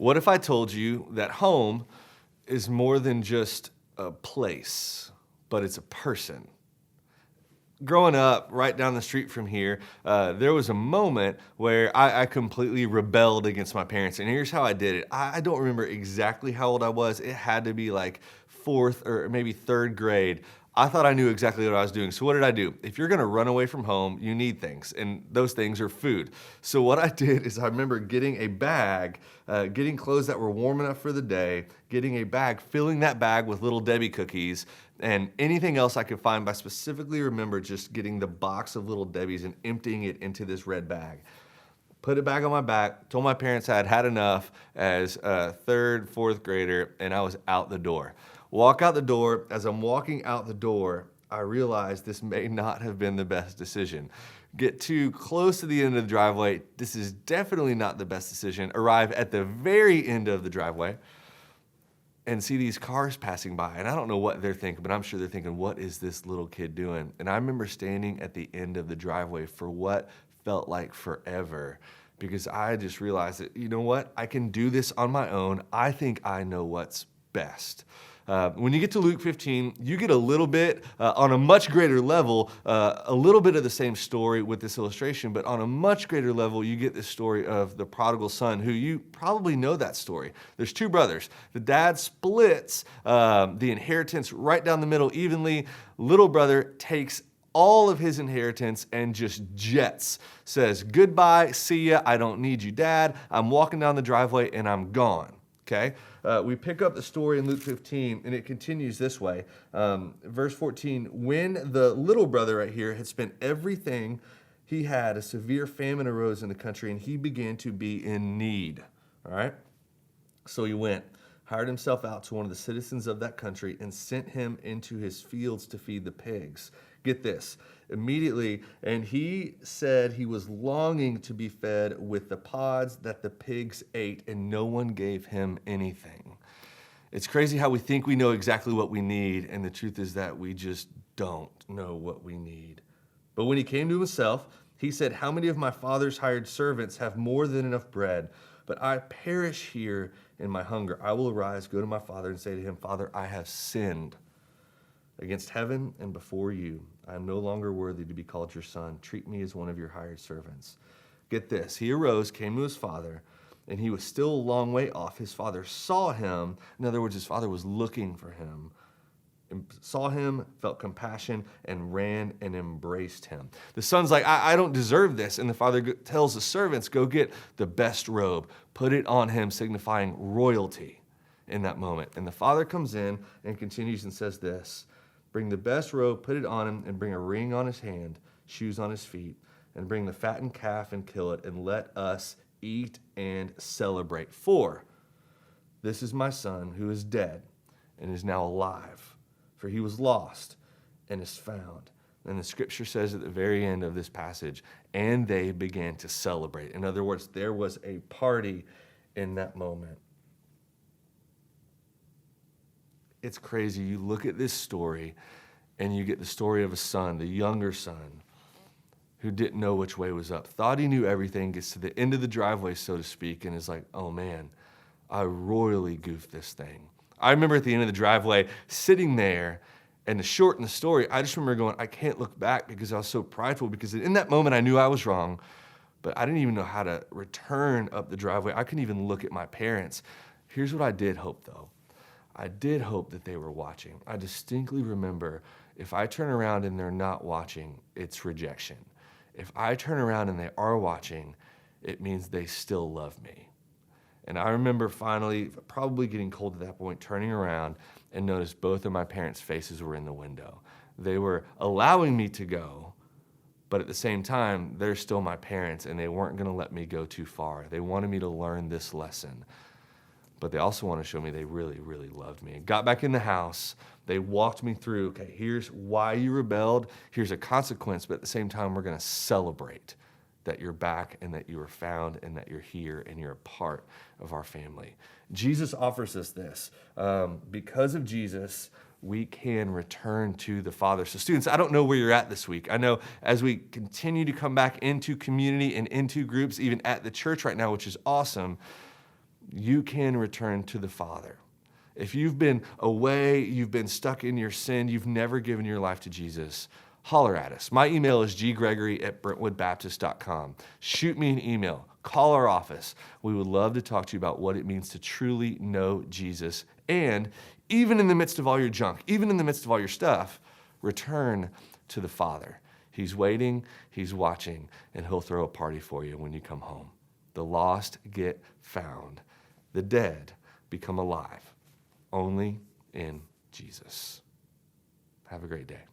What if I told you that home is more than just a place, but it's a person? Growing up right down the street from here, there was a moment where I completely rebelled against my parents. And here's how I did it. I don't remember exactly how old I was. It had to be like fourth or maybe third grade. I thought I knew exactly what I was doing. So what did I do? If you're gonna run away from home, you need things, and those things are food. So what I did is I remember getting a bag, getting clothes that were warm enough for the day, getting a bag, filling that bag with Little Debbie cookies, and anything else I could find. But I specifically remember just getting the box of Little Debbie's and emptying it into this red bag. Put it back on my back, told my parents I had had enough as a third, fourth grader, and I was out the door. Walk out the door. As I'm walking out the door, I realized this may not have been the best decision. Get too close to the end of the driveway. This is definitely not the best decision. Arrive at the very end of the driveway and see these cars passing by. And I don't know what they're thinking, but I'm sure they're thinking, what is this little kid doing? And I remember standing at the end of the driveway for what felt like forever, because I just realized that, you know what? I can do this on my own. I think I know what's best. When you get to Luke 15, you get a little bit, on a much greater level, a little bit of the same story with this illustration, but on a much greater level, you get the story of the prodigal son, who you probably know that story. There's two brothers. The dad splits the inheritance right down the middle evenly. Little brother takes all of his inheritance and just jets, says, goodbye, see ya, I don't need you, Dad. I'm walking down the driveway and I'm gone. Okay, we pick up the story in Luke 15, and it continues this way. Verse 14, when the little brother right here had spent everything he had, a severe famine arose in the country, and he began to be in need. All right, so he went, hired himself out to one of the citizens of that country, and sent him into his fields to feed the pigs. Get this, immediately, and he said he was longing to be fed with the pods that the pigs ate, and no one gave him anything. It's crazy how we think we know exactly what we need, and the truth is that we just don't know what we need. But when he came to himself, he said, how many of my father's hired servants have more than enough bread? But I perish here in my hunger. I will arise, go to my father, and say to him, Father, I have sinned against heaven and before you. I am no longer worthy to be called your son. Treat me as one of your hired servants. Get this. He arose, came to his father, and he was still a long way off. His father saw him. In other words, his father was looking for him. And saw him, felt compassion, and ran and embraced him. The son's like, I don't deserve this. And the father tells the servants, go get the best robe, put it on him, signifying royalty in that moment. And the father comes in and continues and says this, bring the best robe, put it on him, and bring a ring on his hand, shoes on his feet, and bring the fattened calf and kill it, and let us eat and celebrate. For this is my son who is dead and is now alive. For he was lost and is found. And the scripture says at the very end of this passage, and they began to celebrate. In other words, there was a party in that moment. It's crazy. You look at this story and you get the story of a son, the younger son, who didn't know which way was up, thought he knew everything, gets to the end of the driveway, so to speak, and is like, oh man, I royally goofed this thing. I remember at the end of the driveway sitting there, and to shorten the story, I just remember going, I can't look back because I was so prideful, because in that moment I knew I was wrong, but I didn't even know how to return up the driveway. I couldn't even look at my parents. Here's what I did hope, though. I did hope that they were watching. I distinctly remember, if I turn around and they're not watching, it's rejection. If I turn around and they are watching, it means they still love me. And I remember finally, probably getting cold at that point, turning around and noticed both of my parents' faces were in the window. They were allowing me to go, but at the same time, they're still my parents, and they weren't going to let me go too far. They wanted me to learn this lesson. But they also want to show me they really, really loved me. And got back in the house. They walked me through, okay, here's why you rebelled. Here's a consequence, but at the same time, we're going to celebrate that you're back and that you were found and that you're here and you're a part of our family. Jesus offers us this. Because of Jesus, we can return to the Father. So students, I don't know where you're at this week. I know as we continue to come back into community and into groups, even at the church right now, which is awesome, you can return to the Father. If you've been away, you've been stuck in your sin, you've never given your life to Jesus, holler at us. My email is gregory@brentwoodbaptist.com. Shoot me an email. Call our office. We would love to talk to you about what it means to truly know Jesus. And even in the midst of all your junk, even in the midst of all your stuff, return to the Father. He's waiting, he's watching, and he'll throw a party for you when you come home. The lost get found. The dead become alive. Only in Jesus. Have a great day.